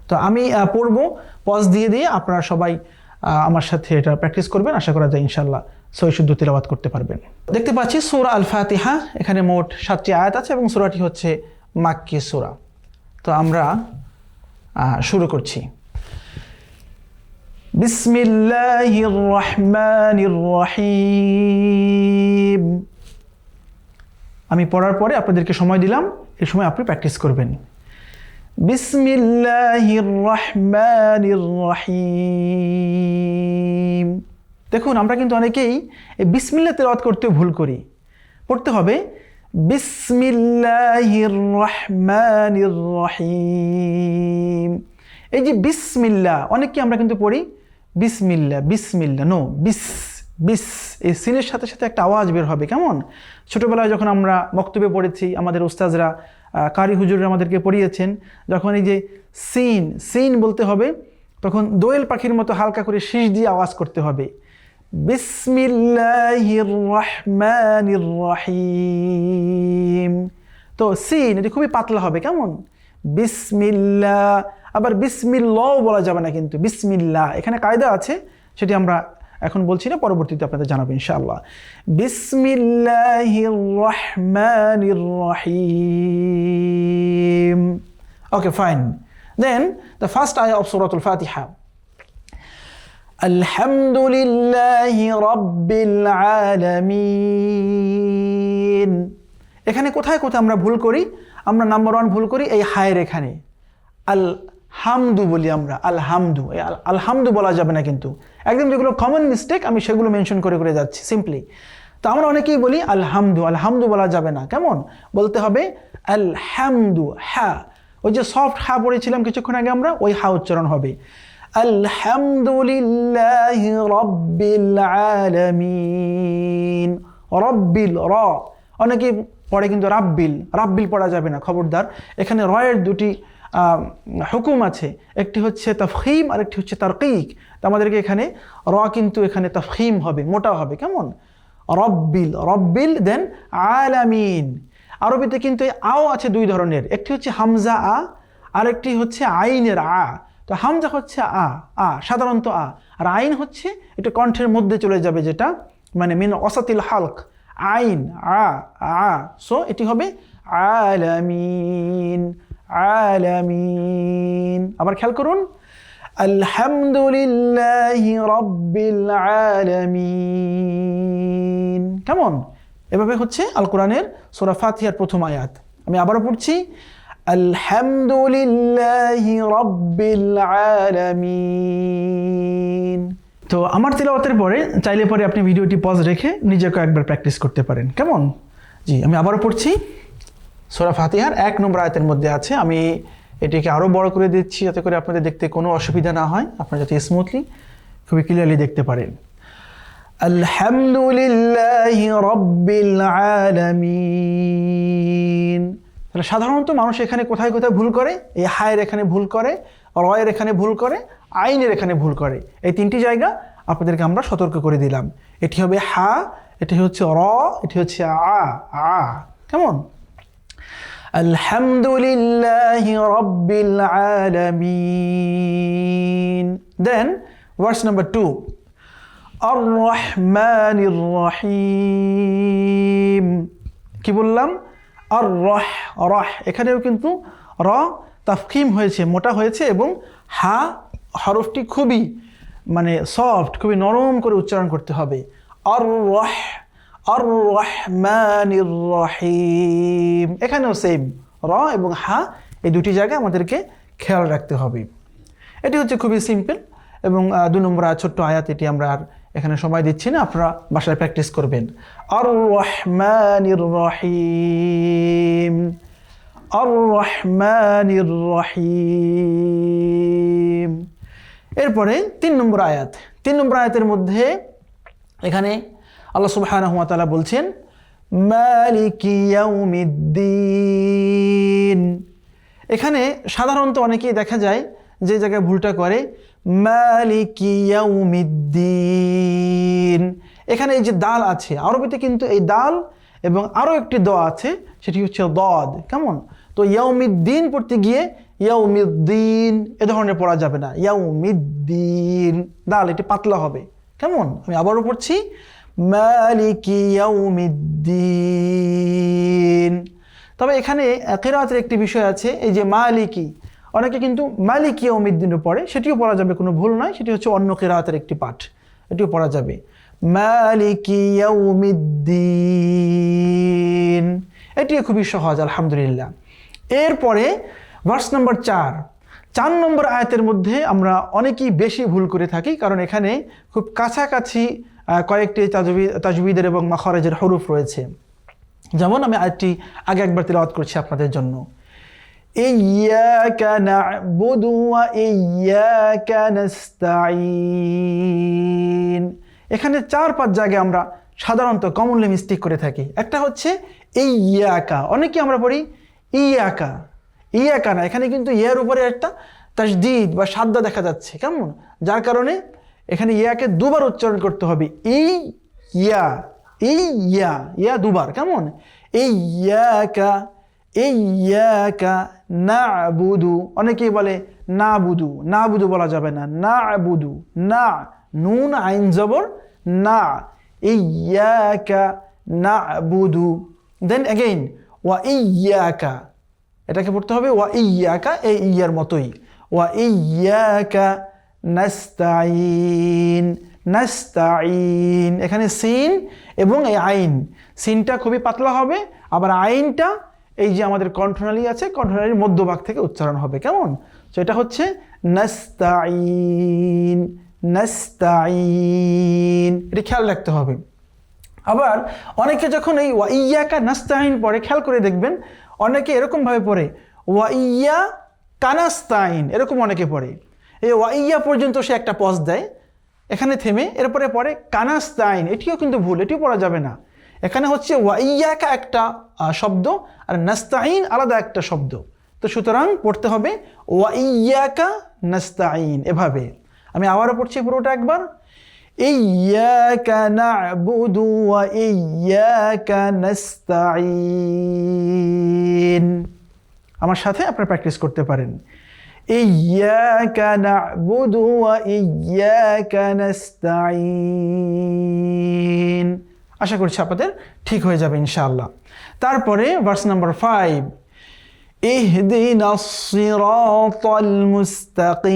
তো আমি পড়ব, পজ দিয়ে দিয়ে আপনারা সবাই আমার সাথে এটা প্র্যাকটিস করবেন। আশা করা যায় ইনশাআল্লাহ সহিশুদ্ধ তিলাওয়াত করতে পারবেন। দেখতে পাচ্ছি সূরা আল ফাতিহা, এখানে মোট 7টি আয়াত আছে এবং সূরাটি হচ্ছে মাক্কি সূরা। তো আমরা শুরু করছি। বিসমিল্লাহির রহমানির রহিম। আমি পড়ার পরে আপনাদেরকে সময় দিলাম, এই সময় আপনি প্র্যাকটিস করবেন। বিসমিল্লাহির রহমানির রহিম। দেখুন আমরা কিন্তু অনেকেই এই বিসমিল্লাহ তেলাওয়াত করতে ভুল করি। পড়তে হবে বিসমিল্লাহির রহমানির রহিম। এই যে বিসমিল্লাহ, অনেকে আমরা কিন্তু পড়ি বিসমিল্লাহ, বিসমিল্লাহ, নো, বিস বিস, এই সিনের সাথে সাথে একটা আওয়াজ বের হবে। কেমন? ছোটোবেলায় যখন আমরা মক্তবে পড়েছি, আমাদের উস্তাজরা কারি হুজুররা আমাদেরকে পড়িয়েছেন, যখন এই যে সিন সিন বলতে হবে তখন দোয়েল পাখির মতো হালকা করে শীষ দিয়ে আওয়াজ করতে হবে। বিসমিল্লাহির রহমানির রহিম। তো সিন এটি খুবই পাতলা হবে, কেমন? বিসমিল্লাহ। আবার বিসমিল্লাহ বলা যাবে না কিন্তু, বিসমিল্লাহ। এখানে কায়দা আছে, সেটি আমরা এখন বলছি না, পরবর্তীতে আপনাদের জানাবো ইনশাআল্লাহ। বিসমিল্লাহির রহমানির রহিম। Okay, fine. Then the first ayah of Surah Al-Fatiha. Alhamdulillahi Rabbil Alamin. এখানে কোথায় কোথায় আমরা ভুল করি? আমরা নাম্বার 1 ভুল করি এই হায়ের এখানে। আলহামদু বলি আমরা, আলহামদু। আলহামদু বলা যাবে না কিন্তু, একদম যেগুলো কমন মিস্টেক আমি সেগুলো মেনশন করে করে যাচ্ছি সিম্পলি। তো আমরা অনেকেই বলি আলহামদু, আলহামদু বলা যাবে না, কেমন? বলতে হবে আলহামদু। হ্যাঁ, ওই যে সফট হা পড়েছিলাম কিছুক্ষণ আগে আমরা, ওই হা উচ্চারণ হবে। আলহামদুলিল্লাহি রাব্বিল আলামিন। রব্বিল, র অনেকে পড়ে কিন্তু রাব্বিল, রাব্বিল পড়া যাবে না, খবরদার। এখানে রয়ের দুটি হুকুম আছে, একটি হচ্ছে তাফখীম আর একটি হচ্ছে তারকিক। তো আমাদেরকে এখানে র কিন্তু এখানে তাফখীম হবে, মোটা হবে, কেমন? রব্বিল, রব্বিল। দেন আলামিন। আরবিতে কিন্তু আও আছে দুই ধরনের, একটি হচ্ছে হামজা আ, আর একটি হচ্ছে আইনের আ। তো হামজা হচ্ছে আ সাধারণত আ, আর আইন হচ্ছে এটা কণ্ঠের মধ্যে চলে যাবে, যেটা মানে মিন ওয়াসাতিল হালক, আইন আ। সো এটি হবে আলামিন, আলামিন। আবার খেয়াল করুন, আলহামদুলিল্লাহি রাব্বিল আলামিন। কেমন? এভাবে হচ্ছে আল কোরআনের সূরা ফাতিহার প্রথম আয়াত। আমি আবারও পড়ছি, আলহামদুলিল্লাহি রাব্বিল আলামিন। তো আমার তিলাওয়াতের পরে চাইলে পরে আপনি ভিডিওটি পজ রেখে নিজেকে একবার প্র্যাকটিস করতে পারেন, কেমন? জি, আমি আবারও পড়ছি। সূরা ফাতিহার 1 নম্বর আয়াতের মধ্যে আছে, আমি এটিকে আরও বড় করে দিচ্ছি যাতে করে আপনাদের দেখতে কোনো অসুবিধা না হয়, আপনারা যাতে স্মুথলি খুবই ক্লিয়ারলি দেখতে পারেন। আলহামদুলিল্লাহি রাব্বিল আলামিন। তাহলে সাধারণত মানুষ এখানে কোথায় কোথায় ভুল করে? এই হায়ের এখানে ভুল করে, রয়ের এখানে ভুল করে, আইনের এখানে ভুল করে। এই তিনটি জায়গা আপনাদেরকে আমরা সতর্ক করে দিলাম। এটি হবে হা, এটি হচ্ছে র, এটি হচ্ছে আ। কেমন? আলহামদুলিল্লাহি রাব্বিল আলামিন। দেন ভার্স নাম্বার 2, আর রহমানির রহিম। কি বললাম? আর রহ। এখানেও কিন্তু র তাফখীম হয়েছে, মোটা হয়েছে, এবং হা হরফটি খুবই মানে সফট, খুবই নরম করে উচ্চারণ করতে হবে। আর রহমানির রহিম। এখানেও সেম, র এবং হা এই দুটি জায়গায় আমাদেরকে খেয়াল রাখতে হবে। এটি হচ্ছে খুবই সিম্পল, এবং 2 নম্বর ছোট্ট আয়াত, এটি আমরা আর এখানে সময় দিচ্ছি না, আপনারা বাসায় প্র্যাকটিস করবেন। আর রহমানির রহিম, আর রহমানির রহিম। এরপরে 3 নম্বর আয়াত। 3 নম্বর আয়াতের মধ্যে এখানে আল্লাহ সুবহানাহু ওয়া তাআলা বলছেন মালিকি ইয়াউমিদ্দিন। এখানে সাধারণত অনেকেই দেখা যায় যে জায়গায় ভুলটা করে, মালিকি ইয়াউমিদ্দিন। এখানে এই যে দাল আছে, আরবিতে কিন্তু এই দাল এবং আরও একটি দ আছে, সেটি হচ্ছে দদ। কেমন? তো ইয়াউমিদ্দিন পড়তে গিয়ে ইয়াউমিদ্দিন এ ধরনের পড়া যাবে না, ইয়াউমিদ্দিন দাল এটি পাতলা হবে। কেমন? আমি আবারও পড়ছি, মালিকি ইয়াউমিদ্দিন। তবে এখানে কিরাআতের একটি বিষয় আছে, এই যে মালিকি, অনেকে কিন্তু মালিকি ইয়াউমিদ্দিনও পড়ে, সেটিও পড়া যাবে, কোনো ভুল নয়, সেটি হচ্ছে অন্য কিরাআতের একটি পাঠ, এটিও পড়া যাবে। মালিকি ইয়াউমিদ্দিন, এটিও খুবই সহজ আলহামদুলিল্লাহ। এরপরে ভার্স নাম্বার 4 নম্বর আয়াতের মধ্যে আমরা অনেকেই বেশি ভুল করে থাকি, কারণ এখানে খুব কাছাকাছি কয়েকটি তাজবিদের এবং মাখরাজের হরুফ রয়েছে। যেমন আমি আয়াতটি আগে একবার তিলাওয়াত করছি আপনাদের জন্য, ইয়্যাকা না'বুদু ওয়া ইয়্যাকা নাস্তাঈন। এখানে 4-5 জায়গায় আমরা সাধারণত কমনলি মিস্টেক করে থাকি। একটা হচ্ছে ইয়্যাকা, অনেকে আমরা পড়ি ইয়াকা, ইয়াকা না, এখানে কিন্তু ইয়ার উপরে একটা তাসদীদ বা সাদ্দা দেখা যাচ্ছে, কেমন? যার কারণে এখানে ইয়াকে দুবার উচ্চারণ করতে হবে, এই ইয়া, এই ইয়া, ইয়া দুবার, কেমন? এই ইয়াকা, এই ইয়াকা না'বুদু। অনেকেই বলে না'বুদু, না'বুদু বলা যাবে না, না'বুদু, না, নুন আইন জবর না, ইয়াকা না'বুদু। দেন এগেইন ওয়া ইয়াকা, এটাকে পড়তে হবে ওয়া ইয়াকা, এই ইয়ার মতোই, ওয়া ইয়াকা নাস্তাইন, নাস্তাইন। এখানে সিন এবং এই আইন, সিনটা খুবই পাতলা হবে, আবার আইনটা এই যে আমাদের কণ্ঠনালী আছে, কণ্ঠনালীর মধ্যভাগ থেকে উচ্চারণ হবে, কেমন? তো এটা হচ্ছে নাস্তাইন, নাস্তাইন, এটা খেয়াল রাখতে হবে। আবার অনেকে যখন এই ওয়া ইয়াকা নাস্তাইন পড়ে, খেয়াল করে দেখবেন অনেকে এরকমভাবে পড়ে ওয়া ইয়া কানাস্তাইন, এরকম অনেকে পড়ে। এই ওয়া ইয়া পর্যন্ত সে একটা পজ দেয়, এখানে থেমে এরপরে পড়ে কানাস্তাইন, এটিও কিন্তু ভুল, এটিও পড়া যাবে না। এখানে হচ্ছে ওয়া ইয়াকা একটা শব্দ আর নাস্তাইন আলাদা একটা শব্দ। তো সুতরাং পড়তে হবে ওয়া ইয়াকা নাস্তাইন, এভাবে। আমি আবারও পড়ছি পুরোটা একবার, ইয়াকা না'বুদু ওয়া ইয়াকা নাস্তাইন। আমার সাথে আপনারা প্র্যাকটিস করতে পারেন, ইয়াকা না'বুদু ওয়া ইয়াকা নাস্তাইন। আশা করছি আপনাদের ঠিক হয়ে যাবে ইনশাআল্লাহ। তারপরে ভার্স নাম্বার 5, ইহদিনাস সিরাতাল মুস্তাকিম।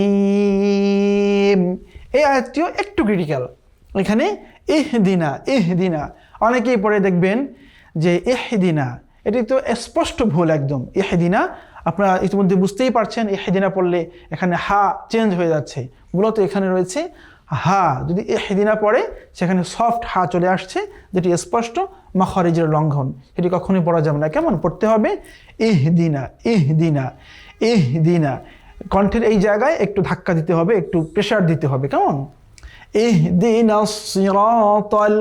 এই আয়াতটিও একটু ক্রিটিক্যাল। এখানে ইহদিনা, ইহদিনা অনেকেই পড়ে দেখবেন যে ইহদিনা, এটি তো স্পষ্ট ভুল একদম। ইহদিনা আপনারা ইতিমধ্যে বুঝতেই পারছেন, ইহদিনা পড়লে এখানে হা চেঞ্জ হয়ে যাচ্ছে, মূলত এখানে রয়েছে হা। যদি ইহদিনা পড়ে সেখানে সফট হা চলে আসছে, যেটি স্পষ্ট মাখরিজের লঙ্ঘন, সেটি কখনোই পড়া যাবে না। কেমন পড়তে হবে? ইহদিনা, ইহদিনা, ইহদিনা। কণ্ঠের এই জায়গায় একটু ধাক্কা দিতে হবে, একটু প্রেশার দিতে হবে, কেমন? ইহদিনাস সিরাতাল,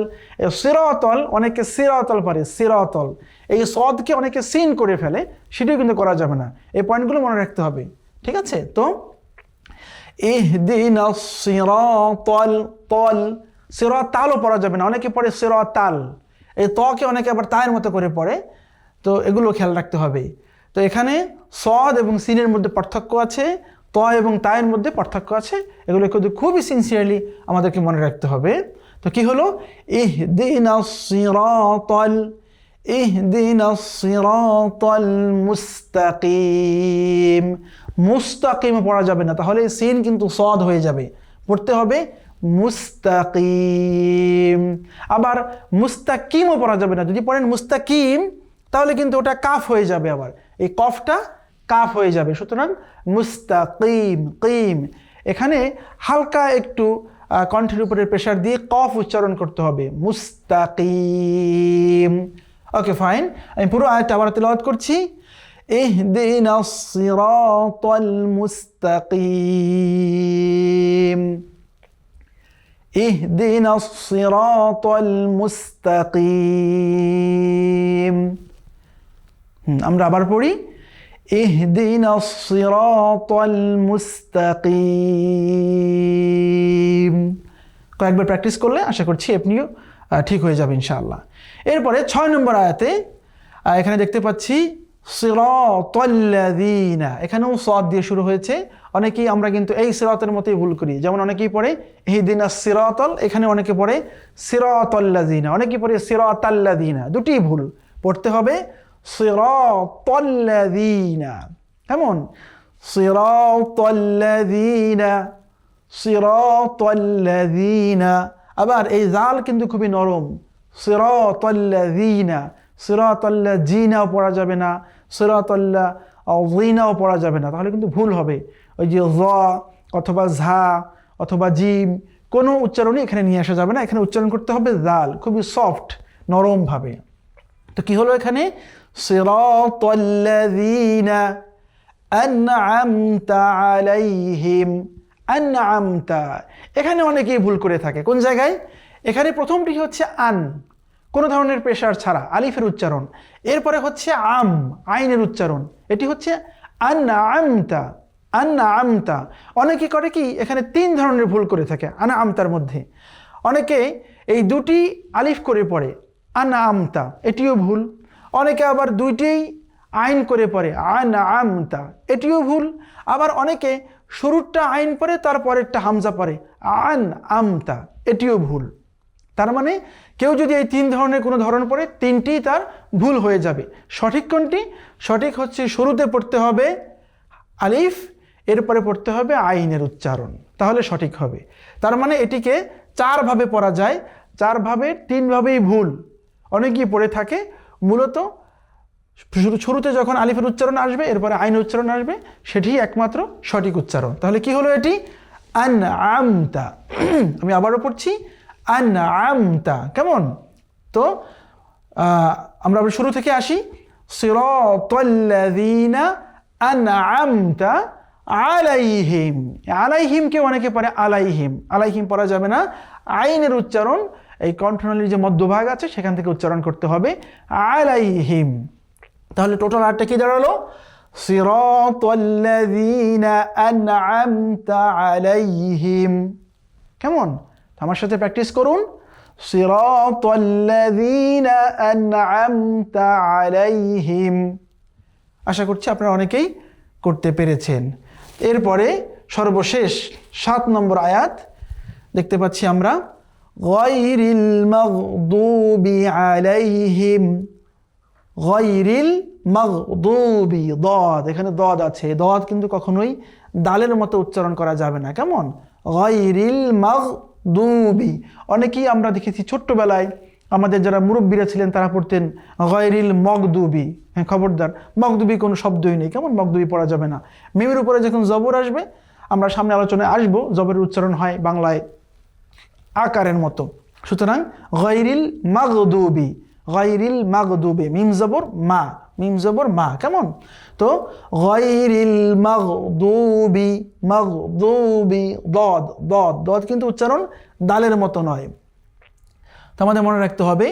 সিরাতাল অনেকে সিরাতাল পারে, সিরাতাল, এই সদকে অনেকে সিন করে ফেলে, সেটাও কিন্তু করা যাবে না। এই পয়েন্টগুলো মনে রাখতে হবে, ঠিক আছে? তো ইহদিনাস সিরাতাল, তল, সিরাতালও পড়া যাবে না, অনেকে পড়ে সিরাতাল, এই তকে অনেকে আবার তায়ের মতো করে পড়ে, তো এগুলো খেয়াল রাখতে হবে। তো এখানে সদ এবং সিনের মধ্যে পার্থক্য আছে, ত এবং তায়ের মধ্যে পার্থক্য আছে, এগুলো কিন্তু খুবই সিনসিয়ারলি আমাদেরকে মনে রাখতে হবে। তো কি হলো? ইহদিনাস সিরাতাল, ইহদিনাস সিরাতাল মুস্তাকিম। মুস্তাকিম পড়া যাবে না, তাহলে সিন কিন্তু সদ হয়ে যাবে, পড়তে হবে মুস্তাকিম। আবার মুস্তাকিমও পড়া যাবে না, যদি পড়েন মুস্তাকিম তাহলে কিন্তু ওটা কাফ হয়ে যাবে, আবার এই কফটা কাফ হয়ে যাবে। সুতরাং মুস্তাকিম, কিম, এখানে হালকা একটু কণ্ঠের উপরে প্রেশার দিয়ে কফ উচ্চারণ করতে হবে, মুস্তাকিম। ওকে ফাইন, আমি পুরো আয়াতটা আবার তেলাওয়াত করছি। ইহদিনাস সিরাতাল মুস্তাকিম, ইহদিনাস সিরাতাল মুস্তাকিম। আমরা আবার পড়ি, ইহদিনাস সিরাতাল মুস্তাকিম। কয়েকবার প্র্যাকটিস করলে আশা করছি আপনিও ঠিক হয়ে যাবে ইনশাআল্লাহ। এরপরে 6 নম্বর আয়াতে এখানে দেখতে পাচ্ছি সিরাতাল্লাযীনা, এখানেও সাদ দিয়ে শুরু হয়েছে। অনেকেই আমরা কিন্তু এই সিরাতের মতোই ভুল করি, যেমন অনেকেই পড়ে ইহদিনাস সিরাতাল, এখানে অনেকে পড়ে সিরাতাল্লাযীনা, অনেকেই পড়ে সিরাতাল্লাযীনা, দুটি ভুল। পড়তে হবে সিরাতাল্লাযীনা, কেমন? সিরাতাল্লাযীনা, সিরাতাল্লাযীনা। আবার এই জাল কিন্তু খুবই নরম, সিরাতাল্লাযীনা, সিরাতাল্লাযীনাও পড়া যাবে না, সিরাতাল্লাযীনাও পড়া যাবে না, তাহলে কিন্তু ভুল হবে। ওই যে জ অথবা ঝা অথবা জিম, কোনো উচ্চারণই এখানে নিয়ে আসা যাবে না, এখানে উচ্চারণ করতে হবে জাল, খুবই সফট নরমভাবে। তো কি হলো এখানে? সিরাতাল্লাযীনা আনআমতা আলাইহিম, আনআমতা, এখানে অনেকেই ভুল করে থাকে। কোন জায়গায়? এখানে প্রথমটি হচ্ছে আন, কোনো ধরনের প্রেশার ছাড়া, আলিফের উচ্চারণ। এরপরে হচ্ছে আম, আইনের উচ্চারণ, এটি হচ্ছে আনআমতা, আনআমতা। অনেকে করে কি এখানে 3 ধরনের ভুল করে থাকে আনআমতার মধ্যে। অনেকে এই দুটি আলিফ করে পড়ে আনআমতা, এটিও ভুল। অনেকে আবার দুইটিই আইন করে পড়ে আনআমতা, এটিও ভুল। আবার অনেকে শুরুরটা আইন পড়ে তারপরেরটা হামজা পড়ে আনআমতা, এটিও ভুল। তার মানে কেউ যদি এই 3 ধরনের কোনো ধরন পড়ে 3টি তার ভুল হয়ে যাবে। সঠিক কোনটি? সঠিক হচ্ছে শুরুতে পড়তে হবে আলিফ, এরপরে পড়তে হবে আইনের উচ্চারণ, তাহলে সঠিক হবে। তার মানে এটিকে 4 ভাবে পড়া যায়, 4 ভাবে 3 ভাবেই ভুল অনেকেই পড়ে থাকে। মূলত শুরুতে যখন আলিফের উচ্চারণ আসবে এরপরে আইনের উচ্চারণ আসবে, সেটিই একমাত্র সঠিক উচ্চারণ। তাহলে কি হলো এটি? আনআমতা। আমি আবারও পড়ছি আনআমতা। কেমন? তো আমরা শুরু থেকে আসি। সিরাতাল্লাযীনা আনআমতা আলাইহিম। আলাইহিমকে অনেকে পড়ে আলাইহিম, আলাইহিম পড়া যাবে না। আইনের উচ্চারণ এই কণ্ঠনালীর যে মধ্যভাগ আছে সেখান থেকে উচ্চারণ করতে হবে আলাইহিম। তাহলে টোটাল আটটা কি দাঁড়ালো? সিরাতাল্লাযীনা আনআমতা আলাইহিম। কেমন? আমার সাথে প্র্যাকটিস করুন। সিরাতাল্লাযীনা আনআমতা আলাইহিম। আশা করছি আপনারা অনেকেই করতে পেরেছেন। এরপরে সর্বশেষ 7 নম্বর আয়াত দেখতে পাচ্ছি আমরা, গায়রিল মাগদুবি আলাইহিম। গায়রিল মাগদুবি, দদ, এখানে দদ আছে। দদ কিন্তু কখনোই দালের মতো উচ্চারণ করা যাবে না। কেমন? গায়রিল মাগদুবি। অনেকেই আমরা দেখেছি ছোট্টবেলায় আমাদের যারা মুরব্বীরা ছিলেন তারা পড়তেন গায়রিল মগদুবি। হ্যাঁ, খবরদার, মগদুবি কোনো শব্দই নেই। কেমন? মগদুবি পড়া যাবে না। মিমের উপরে যখন জবর আসবে, আমরা সামনে আলোচনায় আসবো, জবরের উচ্চারণ হয় বাংলায় আকারের মতো। সুতরাং গায়রিল মাগদুবি, গায়রিল মাগদুবি, মিম জবর মা, মিম জবর মা। কেমন? তো গায়রিল মাগদুবি, মাগদুবি, দদ, দদ, দদ কিন্তু উচ্চারণ দালের মতো নয়। তো আমাদের মনে রাখতে হবে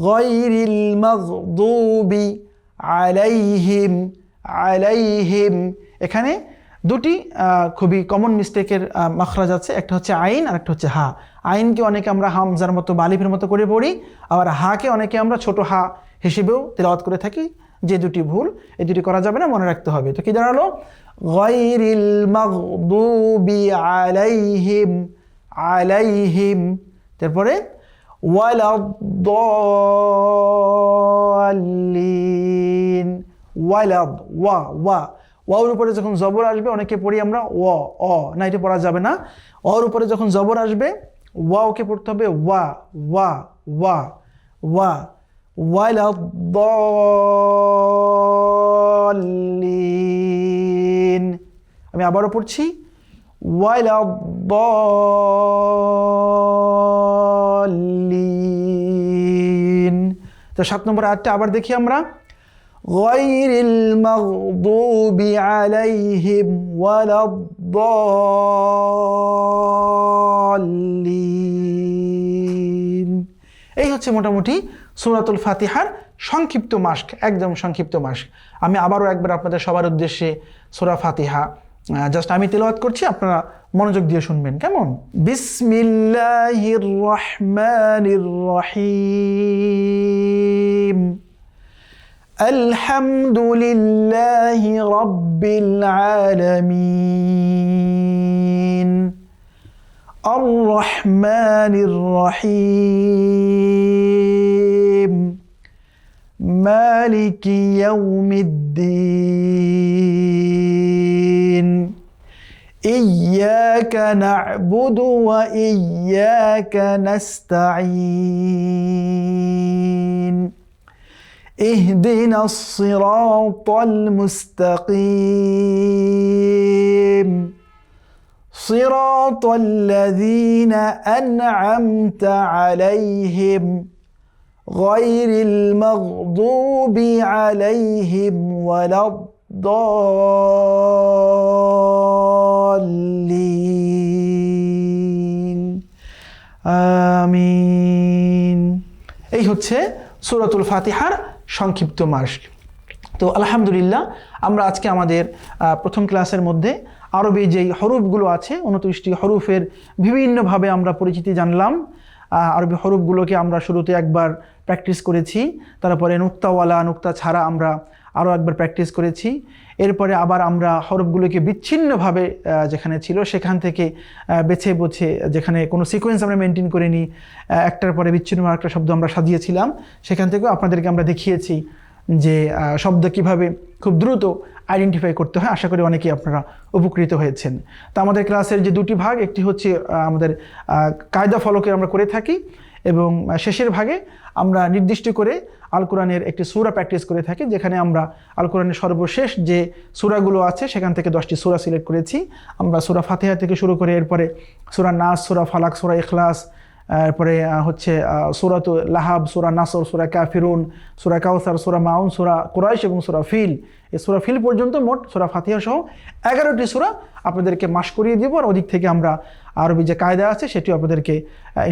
গায়রিল মাগদুবি আলাইহিম, আলাইহিম। এখানে দুটি খুবই কমন মিস্টেকের মাখরাজ আছে, একটা হচ্ছে আইন আর একটা হচ্ছে হা। আইনকে অনেকে আমরা হামজার মতো বা আলিফের মতো করে পড়ি, আবার হাকে অনেকে আমরা ছোট হা হিসেবেও তেলাওয়াত করে থাকি। যে দুটি ভুল, এই দুটি করা যাবে না, মনে রাখতে হবে। তো কি দাঁড়ালো? গায়রিল মাগদুবি আলাইহিম, আলাইহিম। তারপরে ওয়ালাদ-দাল্লিন, ওয়ালাদ, ওয়া, ওয়া, ওয়ার উপরে যখন জবর আসবে অনেকে পড়ি আমরা ওয়া, অ না, এটা পড়া যাবে না। ওর উপরে যখন জবর আসবে ওয়াওকে পড়তে হবে ওয়া, ওয়া, ওয়া, ওয়া। ওয়ালাদ-দাল্লিন। আমি আবারও পড়ছি ওয়ালাদ-দাল্লিন। তো 7 নম্বর আয়াতটা আবার দেখি আমরা। গায়রিল মাগদুবি আলাইহিম ওয়ালাদ-দাল্লিন। এই হচ্ছে মোটামুটি সূরাতুল ফাতিহার সংক্ষিপ্ত মাস্ক, একদম সংক্ষিপ্ত মাস্ক। আমি আবারও একবার আপনাদের সবার উদ্দেশ্যে সূরা ফাতিহা জাস্ট আমি তেলাওয়াত করছি, আপনারা মনোযোগ দিয়ে শুনবেন। কেমন? বিসমিল্লাহির রহমানির রহিম। আলহামদুলিল্লাহি রাব্বিল আলামিন। আর রহমানির রহিম। মালিকি ইয়াউমিদ্দিন। إياك نعبد وإياك نستعين. اهدنا الصراط المستقيم. صراط الذين أنعمت عليهم غير المغضوب عليهم ولا الضالين. আমিন। এই হচ্ছে সূরাতুল ফাতিহার সংক্ষিপ্ত মাস্ক। তো আলহামদুলিল্লাহ আমরা আজকে আমাদের প্রথম ক্লাসের মধ্যে আরবি যেই হরফগুলো আছে 29টি হরফের বিভিন্নভাবে আমরা পরিচিতি জানলাম। আরবি হরফগুলোকে আমরা শুরুতে একবার প্র্যাকটিস করেছি, তারপরে নুক্তাওয়ালা নুক্তা ছাড়া আমরা আরও একবার প্র্যাকটিস করেছি। এরপরে আবার আমরা হরফগুলোকে বিচ্ছিন্নভাবে যেখানে ছিল সেখান থেকে বেছে বেছে, যেখানে কোনো সিকোয়েন্স আমরা মেনটেন করিনি, একটার পরে বিচ্ছিন্ন একটা শব্দ আমরা সাজিয়েছিলাম, সেখান থেকেও আপনাদেরকে আমরা দেখিয়েছি যে শব্দ কিভাবে খুব দ্রুত আইডেন্টিফাই করতে হয়। আশা করি অনেকেই আপনারা উপকৃত হয়েছেন। তো আমাদের ক্লাসের যে দুটি ভাগ, একটি হচ্ছে আমাদের কায়দা ফলকে আমরা করে থাকি এবং শেষের ভাগে আমরা নির্দিষ্ট করে আল কোরআনের একটি সূরা প্র্যাকটিস করে থাকি, যেখানে আমরা আল কোরআনের সর্বশেষ যে সূরাগুলো আছে সেখান থেকে 10টি সূরা সিলেক্ট করেছি। আমরা সূরা ফাতিহা থেকে শুরু করে এরপরে সূরা নাস, সূরা ফালাক, সূরা ইখলাস, এরপরে হচ্ছে সূরাতুল লাহাব, সূরা নাসর, সূরা কাফিরুন, সূরা কাউসার, সূরা মাউন, সূরা কুরাইশ এবং সূরা ফিল, এই সূরা ফিল পর্যন্ত মোট সূরা ফাতিহা সহ 11টি সূরা আপনাদেরকে মাস করিয়ে দিব। আর ওদিক থেকে আমরা আরবি যে কায়দা আছে সেটিও আপনাদেরকে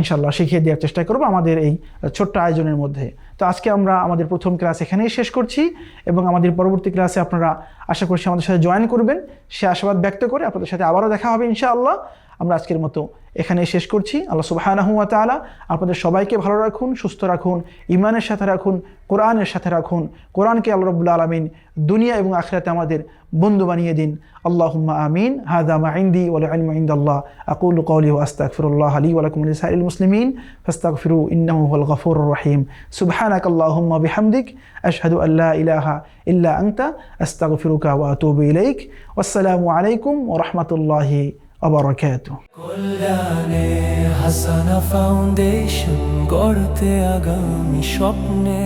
ইনশাআল্লাহ শিখিয়ে দেওয়ার চেষ্টা করব আমাদের এই ছোট্ট আয়োজনের মধ্যে। তো আজকে আমরা আমাদের প্রথম ক্লাস এখানেই শেষ করছি এবং আমাদের পরবর্তী ক্লাসে আপনারা আশা করছি আমাদের সাথে জয়েন করবেন, সে আশাবাদ ব্যক্ত করে আপনাদের সাথে আবারও দেখা হবে ইনশাআল্লাহ। আমরা আজকের মতো এখানেই শেষ করছি। আল্লাহ সুবহানাহু ওয়া তাআলা আপনাদের সবাইকে ভালো রাখুন, সুস্থ রাখুন, ঈমানের সাথে রাখুন, কোরআনের সাথে রাখুন। কোরআনকে আল্লাহ রাব্বুল আলামিন দুনিয়া এবং আখিরাতে আমাদের বন্ধু বানিয়ে দিন। আল্লাহুম্মা আমিন। হাযা মা ইনদি ওয়াল ইলমু ইনদাল্লাহ। আকুলু কওলি ওয়া আস্তাগফিরুল্লাহ লি ওয়া লাকুম ওয়া লিসাইরিল মুসলিমিন ফাস্তাগফিরু ইন্নাহু হুয়াল গফুরুর রহিম। সুবহানাকাল্লাহুম্মা বিহামদিক আশহাদু আল লা ইলাহা ইল্লা আনতা আস্তাগফিরুকা ওয়া আতুবু ইলাইক। ওয়াসসালামু আলাইকুম ওয়া রাহমাতুল্লাহি ওয়া বারাকাতুহু। কল্যাণে হাসানা ফাউন্ডেশন গড়তে আগামী স্বপ্নে